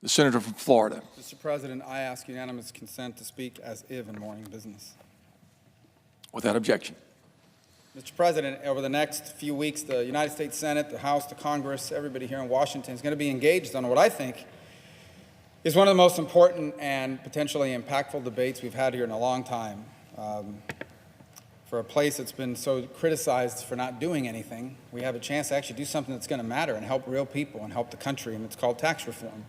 The senator from Florida. Mr. President, I ask unanimous consent to speak as if in morning business. Without objection. Mr. President, over the next few weeks, the United States Senate, the House, the Congress, everybody here in Washington is going to be engaged on what I think is one of the most important and potentially impactful debates we've had here in a long time. For a place that's been so criticized for not doing anything, we have a chance to actually do something that's going to matter and help real people and help the country, and it's called tax reform.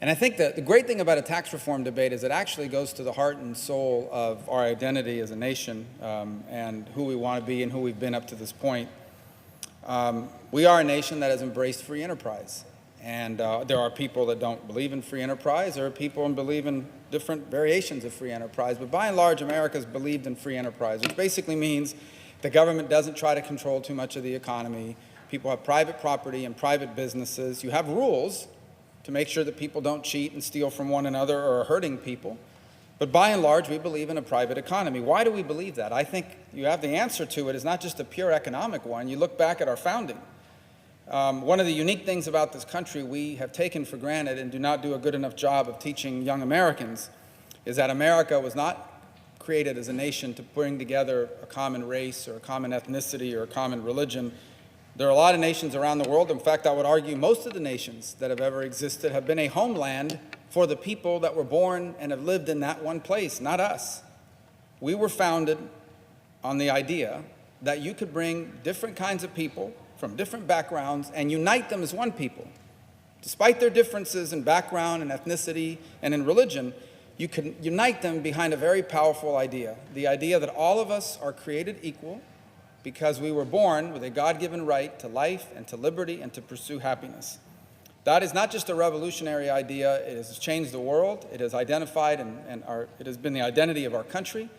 And I think that the great thing about a tax reform debate is it actually goes to the heart and soul of our identity as a nation and who we want to be and who we've been up to this point. We are a nation that has embraced free enterprise. And there are people that don't believe in free enterprise. There are people who believe in different variations of free enterprise. But by and large, America's believed in free enterprise, which basically means the government doesn't try to control too much of the economy. People have private property and private businesses. You have rules to make sure that people don't cheat and steal from one another or are hurting people. But by and large, we believe in a private economy. Why do we believe that? I think you have the answer to it is not just a pure economic one. You look back at our founding. One of the unique things about this country we have taken for granted and do not do a good enough job of teaching young Americans is that America was not created as a nation to bring together a common race or a common ethnicity or a common religion. There are a lot of nations around the world. In fact, I would argue most of the nations that have ever existed have been a homeland for the people that were born and have lived in that one place, not us. We were founded on the idea that you could bring different kinds of people from different backgrounds and unite them as one people. Despite their differences in background and ethnicity and in religion, you can unite them behind a very powerful idea, the idea that all of us are created equal because we were born with a God-given right to life and to liberty and to pursue happiness. That is not just a revolutionary idea. It has changed the world. It has identified it has been the identity of our country.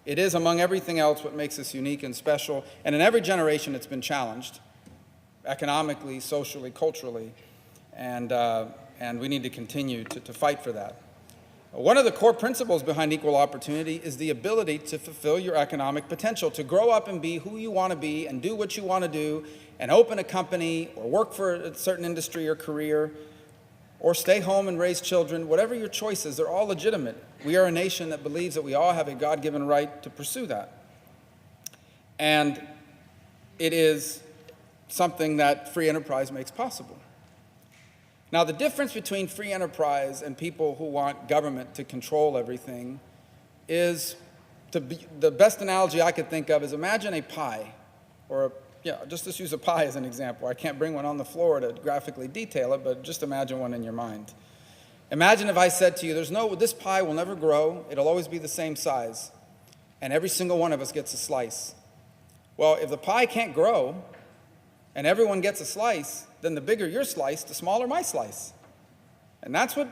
It is, among everything else, what makes us unique and special. And in every generation, it's been challenged economically, socially, culturally, and we need to continue to fight for that. One of the core principles behind equal opportunity is the ability to fulfill your economic potential, to grow up and be who you want to be and do what you want to do and open a company or work for a certain industry or career or stay home and raise children. Whatever your choices, they're all legitimate. We are a nation that believes that we all have a God-given right to pursue that. And it is something that free enterprise makes possible. Now, the difference between free enterprise and people who want government to control everything is, the best analogy I could think of is imagine a pie, or just let's use a pie as an example. I can't bring one on the floor to graphically detail it, but just imagine one in your mind. Imagine if I said to you, this pie will never grow, it'll always be the same size, and every single one of us gets a slice. Well, if the pie can't grow, and everyone gets a slice, then the bigger your slice, the smaller my slice. And that's what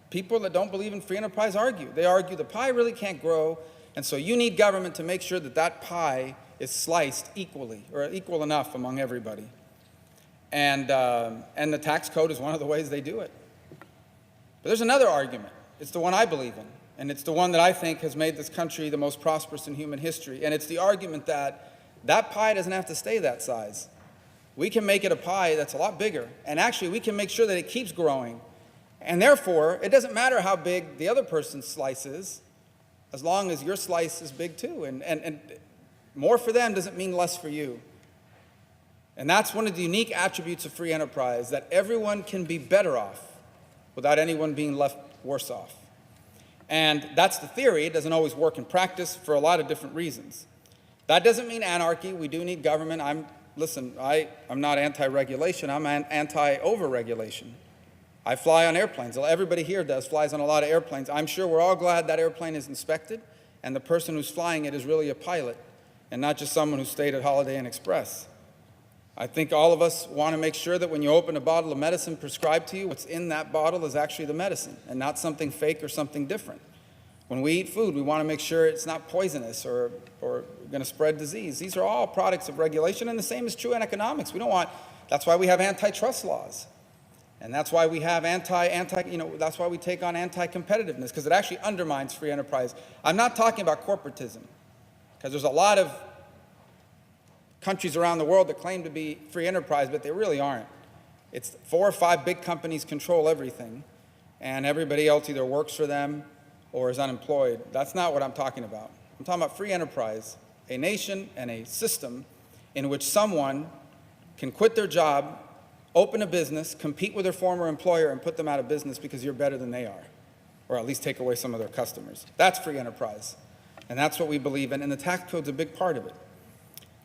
people that don't believe in free enterprise argue. They argue the pie really can't grow, and so you need government to make sure that that pie is sliced equally, or equal enough among everybody. And the tax code is one of the ways they do it. But there's another argument. It's the one I believe in, and it's the one that I think has made this country the most prosperous in human history. And it's the argument that that pie doesn't have to stay that size. We can make it a pie that's a lot bigger, and actually we can make sure that it keeps growing. And therefore, it doesn't matter how big the other person's slice is, as long as your slice is big too. And more for them doesn't mean less for you. And that's one of the unique attributes of free enterprise, that everyone can be better off without anyone being left worse off. And that's the theory. It doesn't always work in practice for a lot of different reasons. That doesn't mean anarchy. We do need government. Listen, I'm not anti-regulation, I'm anti-over-regulation. I fly on airplanes. Everybody here flies on a lot of airplanes. I'm sure we're all glad that airplane is inspected and the person who's flying it is really a pilot and not just someone who stayed at Holiday Inn Express. I think all of us want to make sure that when you open a bottle of medicine prescribed to you, what's in that bottle is actually the medicine and not something fake or something different. When we eat food, we want to make sure it's not poisonous or going to spread disease. These are all products of regulation, and the same is true in economics. That's why we have antitrust laws. And that's why we have that's why we take on anti-competitiveness, because it actually undermines free enterprise. I'm not talking about corporatism, because there's a lot of countries around the world that claim to be free enterprise, but they really aren't. It's 4 or 5 big companies control everything. and everybody else either works for them or is unemployed. That's not what I'm talking about. I'm talking about free enterprise, a nation and a system in which someone can quit their job, open a business, compete with their former employer, and put them out of business because you're better than they are, or at least take away some of their customers. That's free enterprise, and that's what we believe in, and the tax code's a big part of it.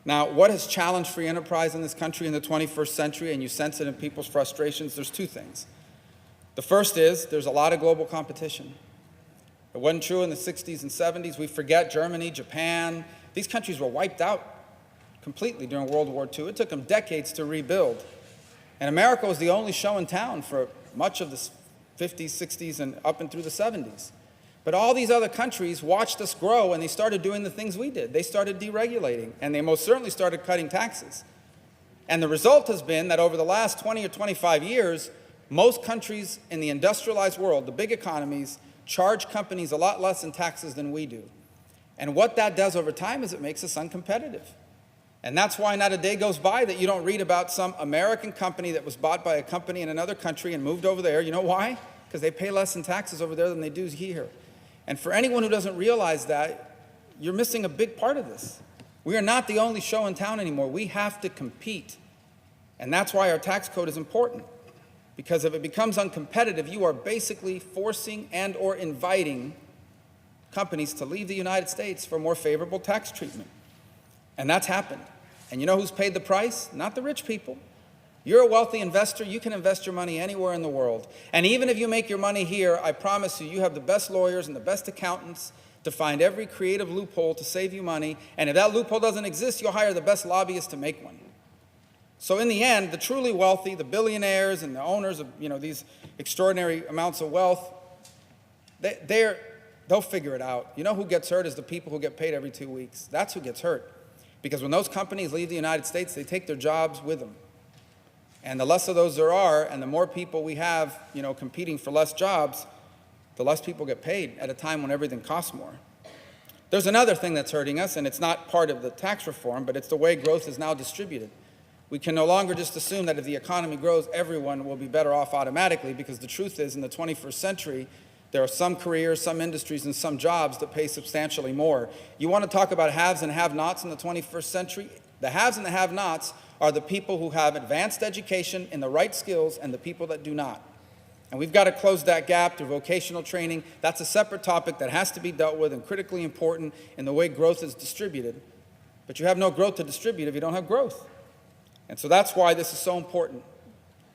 Now, what has challenged free enterprise in this country in the 21st century, and you sense it in people's frustrations? There's two things. The first is there's a lot of global competition. It wasn't true in the 60s and 70s. We forget Germany, Japan. These countries were wiped out completely during World War II. It took them decades to rebuild. And America was the only show in town for much of the 50s, 60s, and up and through the 70s. But all these other countries watched us grow, and they started doing the things we did. They started deregulating, and they most certainly started cutting taxes. And the result has been that over the last 20 or 25 years, most countries in the industrialized world, the big economies, charge companies a lot less in taxes than we do. And what that does over time is it makes us uncompetitive. And that's why not a day goes by that you don't read about some American company that was bought by a company in another country and moved over there. You know why? Because they pay less in taxes over there than they do here. And for anyone who doesn't realize that, you're missing a big part of this. We are not the only show in town anymore. We have to compete. And that's why our tax code is important. Because if it becomes uncompetitive, you are basically forcing and or inviting companies to leave the United States for more favorable tax treatment. And that's happened. And you know who's paid the price? Not the rich people. You're a wealthy investor. You can invest your money anywhere in the world. And even if you make your money here, I promise you, you have the best lawyers and the best accountants to find every creative loophole to save you money. And if that loophole doesn't exist, you'll hire the best lobbyists to make one. So in the end, the truly wealthy, the billionaires and the owners of these extraordinary amounts of wealth, they'll figure it out. You know who gets hurt is the people who get paid every 2 weeks. That's who gets hurt. Because when those companies leave the United States, they take their jobs with them. And the less of those there are, and the more people we have competing for less jobs, the less people get paid at a time when everything costs more. There's another thing that's hurting us, and it's not part of the tax reform, but it's the way growth is now distributed. We can no longer just assume that if the economy grows, everyone will be better off automatically, because the truth is, in the 21st century, there are some careers, some industries, and some jobs that pay substantially more. You want to talk about haves and have-nots in the 21st century? The haves and the have-nots are the people who have advanced education in the right skills and the people that do not. And we've got to close that gap through vocational training. That's a separate topic that has to be dealt with and critically important in the way growth is distributed. But you have no growth to distribute if you don't have growth. And so that's why this is so important.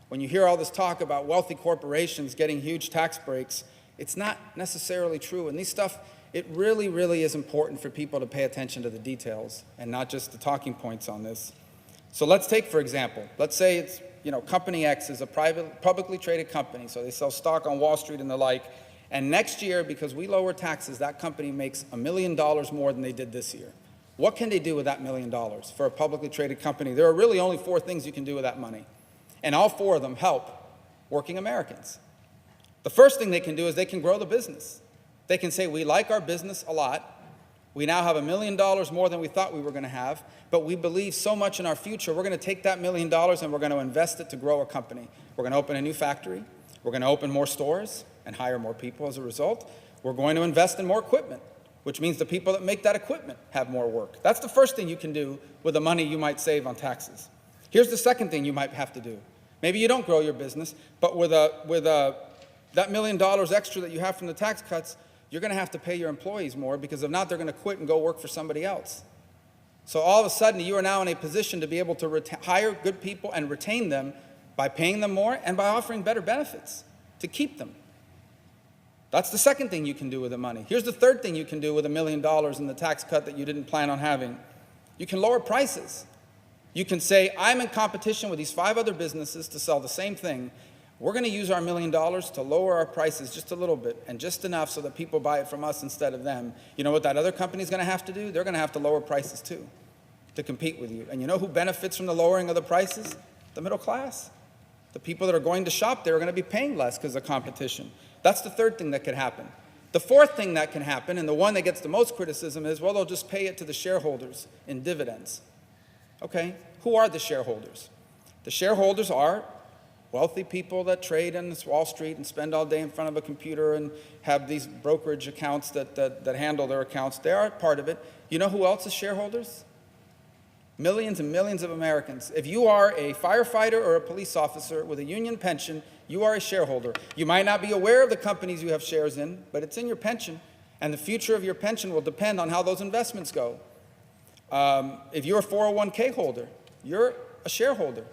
When you hear all this talk about wealthy corporations getting huge tax breaks, it's not necessarily true. And it really, really is important for people to pay attention to the details and not just the talking points on this. So let's take, for example, let's say it's, Company X is a publicly traded company, so they sell stock on Wall Street and the like. And next year, because we lower taxes, that company makes $1 million more than they did this year. What can they do with that $1 million for a publicly traded company? There are really only 4 things you can do with that money. And all 4 of them help working Americans. The first thing they can do is they can grow the business. They can say, we like our business a lot. We now have $1 million more than we thought we were going to have, but we believe so much in our future, we're going to take that $1 million and we're going to invest it to grow a company. We're going to open a new factory. We're going to open more stores and hire more people as a result. We're going to invest in more equipment, which means the people that make that equipment have more work. That's the first thing you can do with the money you might save on taxes. Here's the second thing you might have to do. Maybe you don't grow your business, but with that $1 million extra that you have from the tax cuts, you're going to have to pay your employees more, because if not, they're going to quit and go work for somebody else. So all of a sudden, you are now in a position to be able to hire good people and retain them by paying them more and by offering better benefits to keep them. That's the second thing you can do with the money. Here's the third thing you can do with $1 million in the tax cut that you didn't plan on having. You can lower prices. You can say, I'm in competition with these 5 other businesses to sell the same thing. We're going to use our $1 million to lower our prices just a little bit, and just enough so that people buy it from us instead of them. You know what that other company's going to have to do? They're going to have to lower prices too to compete with you. And you know who benefits from the lowering of the prices? The middle class. The people that are going to shop there are going to be paying less because of competition. That's the third thing that could happen. The fourth thing that can happen, and the one that gets the most criticism, is, well, they'll just pay it to the shareholders in dividends. Okay, who are the shareholders? The shareholders are wealthy people that trade on this Wall Street and spend all day in front of a computer and have these brokerage accounts that handle their accounts. They are part of it. You know who else is shareholders? Millions and millions of Americans. If you are a firefighter or a police officer with a union pension, you are a shareholder. You might not be aware of the companies you have shares in, but it's in your pension, and the future of your pension will depend on how those investments go. If you're a 401k holder, you're a shareholder.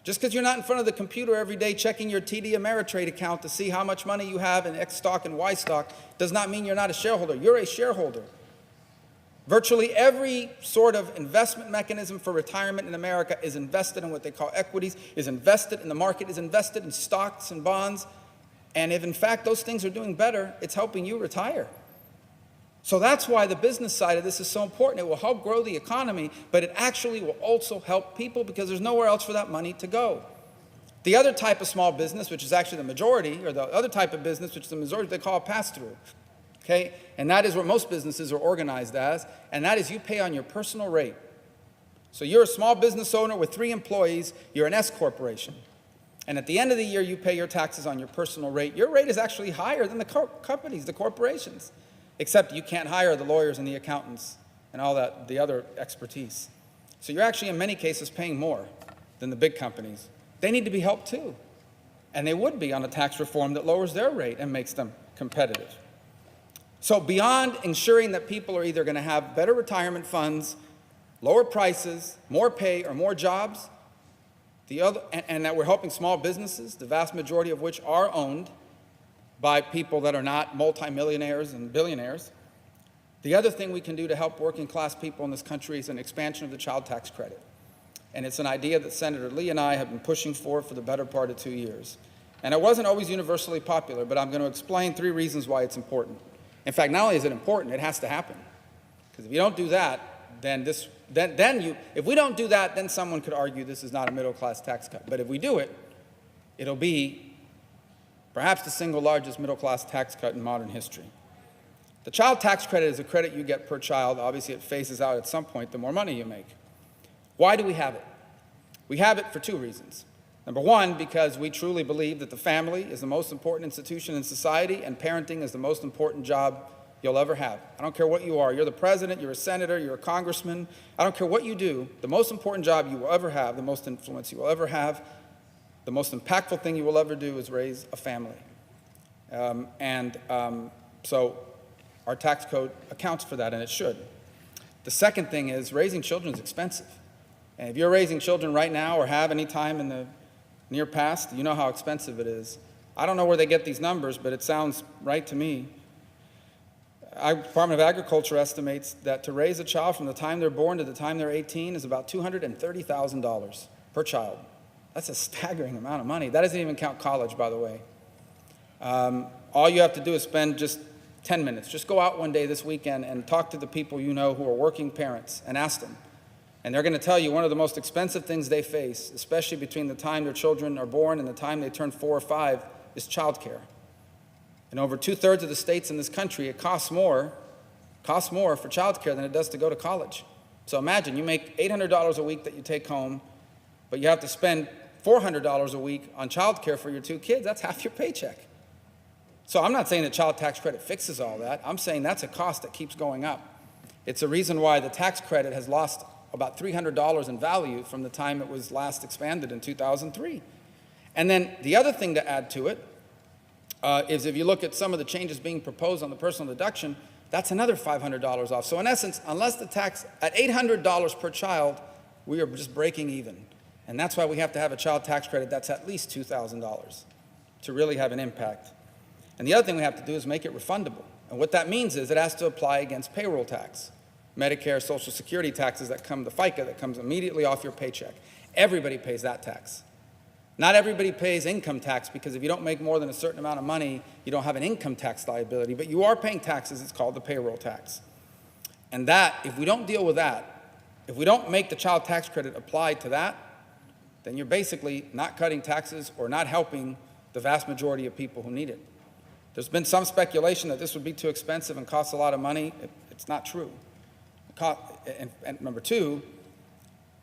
Just because you're not in front of the computer every day checking your TD Ameritrade account to see how much money you have in X stock and Y stock does not mean you're not a shareholder. You're a shareholder. Virtually every sort of investment mechanism for retirement in America is invested in what they call equities, is invested in the market, is invested in stocks and bonds. And if in fact those things are doing better, it's helping you retire. So that's why the business side of this is so important. It will help grow the economy, but it actually will also help people because there's nowhere else for that money to go. The other type of small business, which is actually the majority, or the other type of business, which is the majority, they call a pass-through. Okay? And that is what most businesses are organized as, and that is you pay on your personal rate. So you're a small business owner with 3 employees, you're an S corporation. And at the end of the year, you pay your taxes on your personal rate. Your rate is actually higher than the companies, the corporations, except you can't hire the lawyers and the accountants and all that, the other expertise. So you're actually, in many cases, paying more than the big companies. They need to be helped too. And they would be on a tax reform that lowers their rate and makes them competitive. So beyond ensuring that people are either going to have better retirement funds, lower prices, more pay, or more jobs, and that we're helping small businesses, the vast majority of which are owned by people that are not multimillionaires and billionaires, the other thing we can do to help working class people in this country is an expansion of the child tax credit. And it's an idea that Senator Lee and I have been pushing for the better part of 2 years. And it wasn't always universally popular, but I'm going to explain 3 reasons why it's important. In fact, not only is it important, it has to happen. Because if you don't do that, if we don't do that, then someone could argue this is not a middle-class tax cut. But if we do it, it'll be perhaps the single largest middle-class tax cut in modern history. The child tax credit is a credit you get per child. Obviously, it phases out at some point the more money you make. Why do we have it? We have it for 2 reasons. Number 1, because we truly believe that the family is the most important institution in society, and parenting is the most important job you'll ever have. I don't care what you are. You're the president, you're a senator, you're a congressman. I don't care what you do. The most important job you will ever have, the most influence you will ever have, the most impactful thing you will ever do is raise a family. So our tax code accounts for that, and it should. The second thing is raising children is expensive. And if you're raising children right now or have any time in the near past, you know how expensive it is. I don't know where they get these numbers, but it sounds right to me. Our Department of Agriculture estimates that to raise a child from the time they're born to the time they're 18 is about $230,000 per child. That's a staggering amount of money. That doesn't even count college, by the way. All you have to do is spend just 10 minutes. Just go out one day this weekend and talk to the people you know who are working parents and ask them. And they're going to tell you one of the most expensive things they face, especially between the time their children are born and the time they turn 4 or 5, is childcare. In over 2/3 of the states in this country, it costs more for childcare than it does to go to college. So imagine you make $800 a week that you take home, but you have to spend $400 a week on childcare for your 2 kids. That's half your paycheck. So I'm not saying the child tax credit fixes all that. I'm saying that's a cost that keeps going up. It's a reason why the tax credit has lost about $300 in value from the time it was last expanded in 2003. And then the other thing to add to it is if you look at some of the changes being proposed on the personal deduction, that's another $500 off. So in essence, unless the tax at $800 per child, we are just breaking even. And that's why we have to have a child tax credit that's at least $2,000 to really have an impact. And the other thing we have to do is make it refundable. And what that means is it has to apply against payroll tax, Medicare, Social Security taxes that come, the FICA that comes immediately off your paycheck. Everybody pays that tax. Not everybody pays income tax, because if you don't make more than a certain amount of money, you don't have an income tax liability, but you are paying taxes. It's called the payroll tax. And that, if we don't deal with that, if we don't make the child tax credit apply to that, then you're basically not cutting taxes or not helping the vast majority of people who need it. There's been some speculation that this would be too expensive and cost a lot of money. It's not true. And number 2,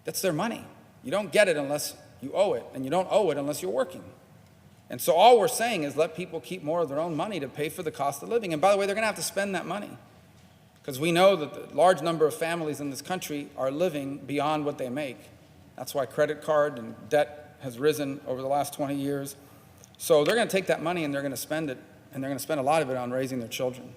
that's their money. You don't get it unless You owe it, and you don't owe it unless you're working. And so all we're saying is let people keep more of their own money to pay for the cost of living. And by the way, they're going to have to spend that money, because we know that the large number of families in this country are living beyond what they make. That's why credit card and debt has risen over the last 20 years. So they're going to take that money and they're going to spend it, and they're going to spend a lot of it on raising their children.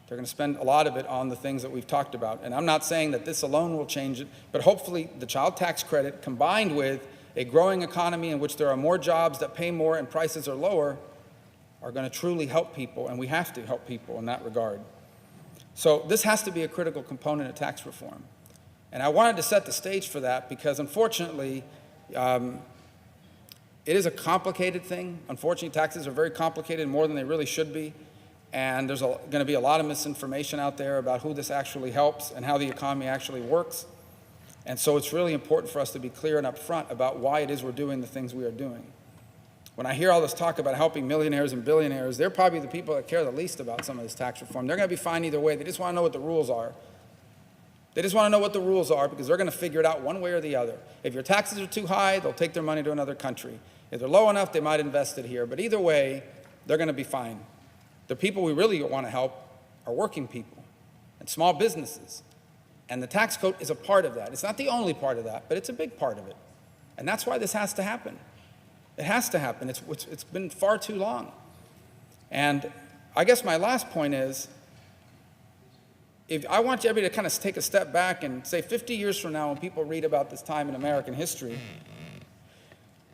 They're going to spend a lot of it on the things that we've talked about. And I'm not saying that this alone will change it, but hopefully the child tax credit, combined with a growing economy in which there are more jobs that pay more and prices are lower, are going to truly help people, and we have to help people in that regard. So this has to be a critical component of tax reform. And I wanted to set the stage for that because, unfortunately, it is a complicated thing. Unfortunately, taxes are very complicated, more than they really should be. And there's going to be a lot of misinformation out there about who this actually helps and how the economy actually works. And so it's really important for us to be clear and upfront about why it is we're doing the things we are doing. When I hear all this talk about helping millionaires and billionaires, they're probably the people that care the least about some of this tax reform. They're going to be fine either way. They just want to know what the rules are. They just want to know what the rules are because they're going to figure it out one way or the other. If your taxes are too high, they'll take their money to another country. If they're low enough, they might invest it here. But either way, they're going to be fine. The people we really want to help are working people and small businesses. And the tax code is a part of that. It's not the only part of that, but it's a big part of it. And that's why this has to happen. It has to happen. It's been far too long. And I guess my last point is, if I want everybody to kind of take a step back and say 50 years from now when people read about this time in American history,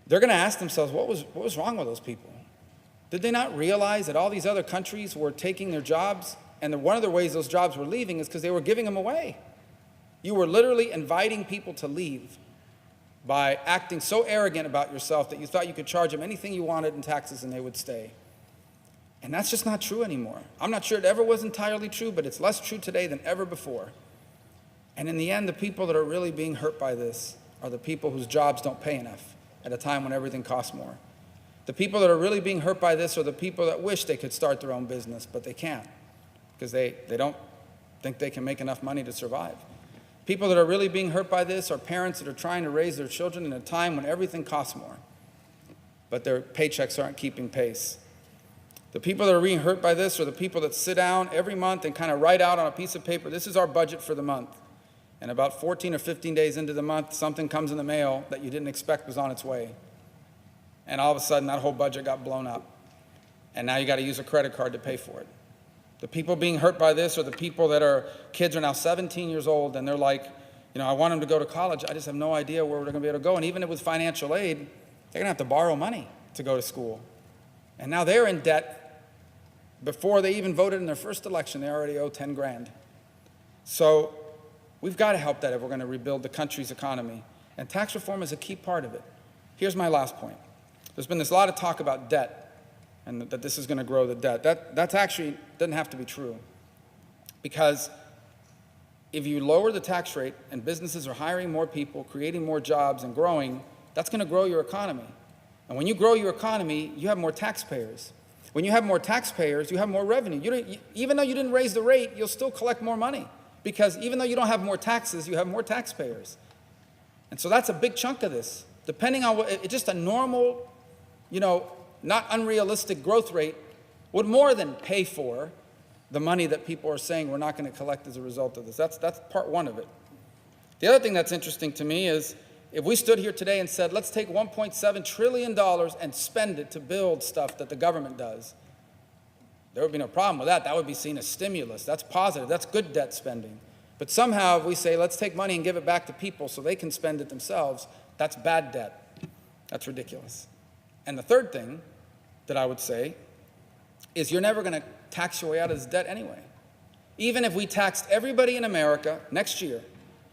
they're going to ask themselves, what was wrong with those people? Did they not realize that all these other countries were taking their jobs, and one of the ways those jobs were leaving is because they were giving them away? You were literally inviting people to leave by acting so arrogant about yourself that you thought you could charge them anything you wanted in taxes and they would stay. And that's just not true anymore. I'm not sure it ever was entirely true, but it's less true today than ever before. And in the end, the people that are really being hurt by this are the people whose jobs don't pay enough at a time when everything costs more. The people that are really being hurt by this are the people that wish they could start their own business, but they can't because they don't think they can make enough money to survive. People that are really being hurt by this are parents that are trying to raise their children in a time when everything costs more, but their paychecks aren't keeping pace. The people that are being hurt by this are the people that sit down every month and kind of write out on a piece of paper, this is our budget for the month. And about 14 or 15 days into the month, something comes in the mail that you didn't expect was on its way. And all of a sudden, that whole budget got blown up. And now you got to use a credit card to pay for it. The people being hurt by this are the people that kids are now 17 years old, and they're like, I want them to go to college. I just have no idea where we're going to be able to go. And even with financial aid, they're going to have to borrow money to go to school. And now they're in debt. Before they even voted in their first election, they already owe 10 grand. So we've got to help that if we're going to rebuild the country's economy. And tax reform is a key part of it. Here's my last point. There's been this lot of talk about debt and that this is going to grow the debt. That's actually doesn't have to be true. Because if you lower the tax rate and businesses are hiring more people, creating more jobs and growing, that's going to grow your economy. And when you grow your economy, you have more taxpayers. When you have more taxpayers, you have more revenue. Even though you didn't raise the rate, you'll still collect more money. Because even though you don't have more taxes, you have more taxpayers. And so that's a big chunk of this. Depending on it's just a normal, not unrealistic growth rate would more than pay for the money that people are saying we're not going to collect as a result of this. That's part one of it. The other thing that's interesting to me is if we stood here today and said, let's take $1.7 trillion and spend it to build stuff that the government does, there would be no problem with that. That would be seen as stimulus. That's positive. That's good debt spending. But somehow if we say, let's take money and give it back to people so they can spend it themselves, that's bad debt. That's ridiculous. And the third thing that I would say is you're never going to tax your way out of this debt anyway. Even if we taxed everybody in America next year,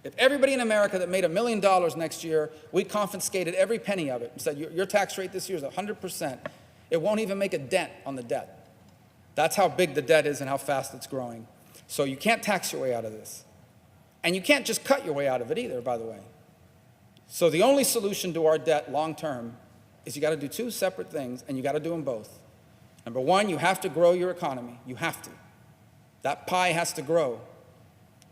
if everybody in America that made $1 million next year, we confiscated every penny of it and said, your tax rate this year is 100%, it won't even make a dent on the debt. That's how big the debt is and how fast it's growing. So you can't tax your way out of this. And you can't just cut your way out of it either, by the way. So the only solution to our debt long term is you got to do two separate things, and you got to do them both. Number one, you have to grow your economy. You have to. That pie has to grow.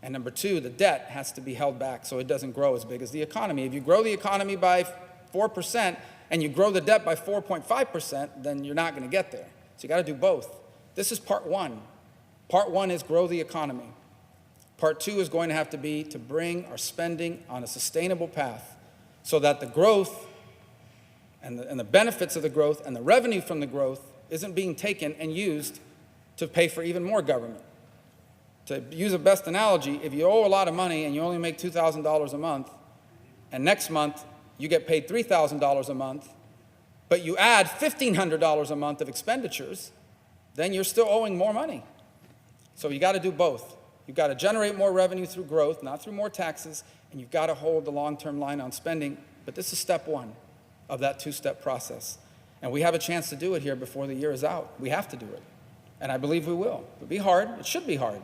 And number two, the debt has to be held back so it doesn't grow as big as the economy. If you grow the economy by 4% and you grow the debt by 4.5%, then you're not going to get there. So you got to do both. This is part one. Part one is grow the economy. Part two is going to have to be to bring our spending on a sustainable path so that the growth and the benefits of the growth and the revenue from the growth isn't being taken and used to pay for even more government. To use a best analogy, if you owe a lot of money and you only make $2,000 a month, and next month you get paid $3,000 a month, but you add $1,500 a month of expenditures, then you're still owing more money. So you got to do both. You've got to generate more revenue through growth, not through more taxes, and you've got to hold the long-term line on spending. But this is step one of that two-step process. And we have a chance to do it here before the year is out. We have to do it. And I believe we will. It'll be hard. It should be hard.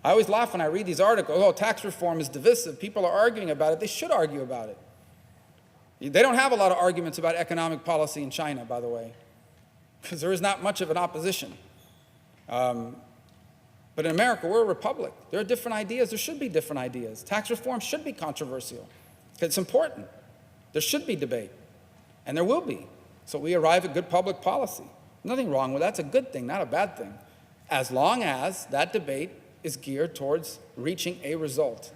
I always laugh when I read these articles. Oh, tax reform is divisive. People are arguing about it. They should argue about it. They don't have a lot of arguments about economic policy in China, by the way, because there is not much of an opposition. But in America, we're a republic. There are different ideas. There should be different ideas. Tax reform should be controversial. It's important. There should be debate. And there will be. So we arrive at good public policy. Nothing wrong with that. It's a good thing, not a bad thing, as long as that debate is geared towards reaching a result.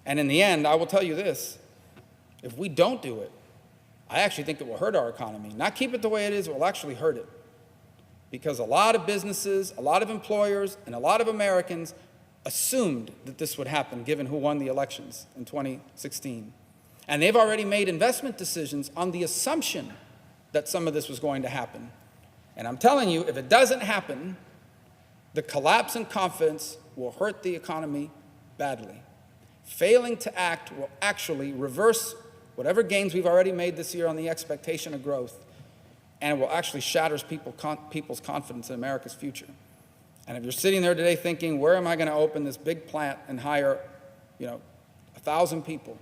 And in the end, I will tell you this. If we don't do it, I actually think it will hurt our economy. Not keep it the way it is, it will actually hurt it. Because a lot of businesses, a lot of employers, and a lot of Americans assumed that this would happen given who won the elections in 2016. And they've already made investment decisions on the assumption that some of this was going to happen. And I'm telling you, if it doesn't happen, the collapse in confidence will hurt the economy badly. Failing to act will actually reverse whatever gains we've already made this year on the expectation of growth, and it will actually shatter people's confidence in America's future. And if you're sitting there today thinking, where am I going to open this big plant and hire 1,000 people,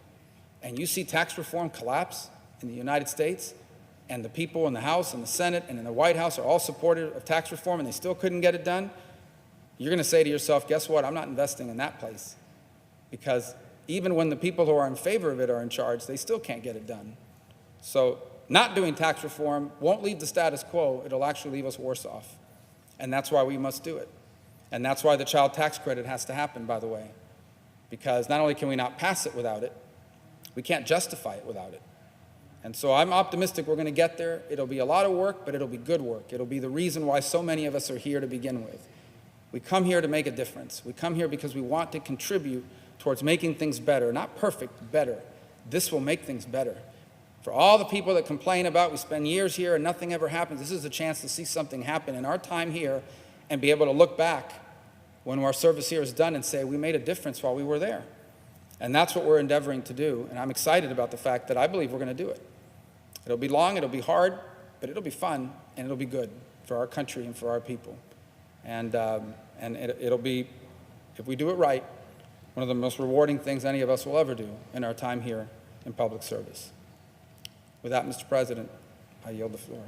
and you see tax reform collapse in the United States, and the people in the House and the Senate and in the White House are all supportive of tax reform and they still couldn't get it done, you're going to say to yourself, guess what? I'm not investing in that place. Because even when the people who are in favor of it are in charge, they still can't get it done. So not doing tax reform won't leave the status quo. It'll actually leave us worse off. And that's why we must do it. And that's why the child tax credit has to happen, by the way. Because not only can we not pass it without it, we can't justify it without it. And so I'm optimistic we're going to get there. It'll be a lot of work, but it'll be good work. It'll be the reason why so many of us are here to begin with. We come here to make a difference. We come here because we want to contribute towards making things better. Not perfect, better. This will make things better. For all the people that complain about we spend years here and nothing ever happens, this is a chance to see something happen in our time here and be able to look back when our service here is done and say we made a difference while we were there. And that's what we're endeavoring to do. And I'm excited about the fact that I believe we're going to do it. It'll be long, it'll be hard, but it'll be fun, and it'll be good for our country and for our people. And it'll be, if we do it right, one of the most rewarding things any of us will ever do in our time here in public service. With that, Mr. President, I yield the floor.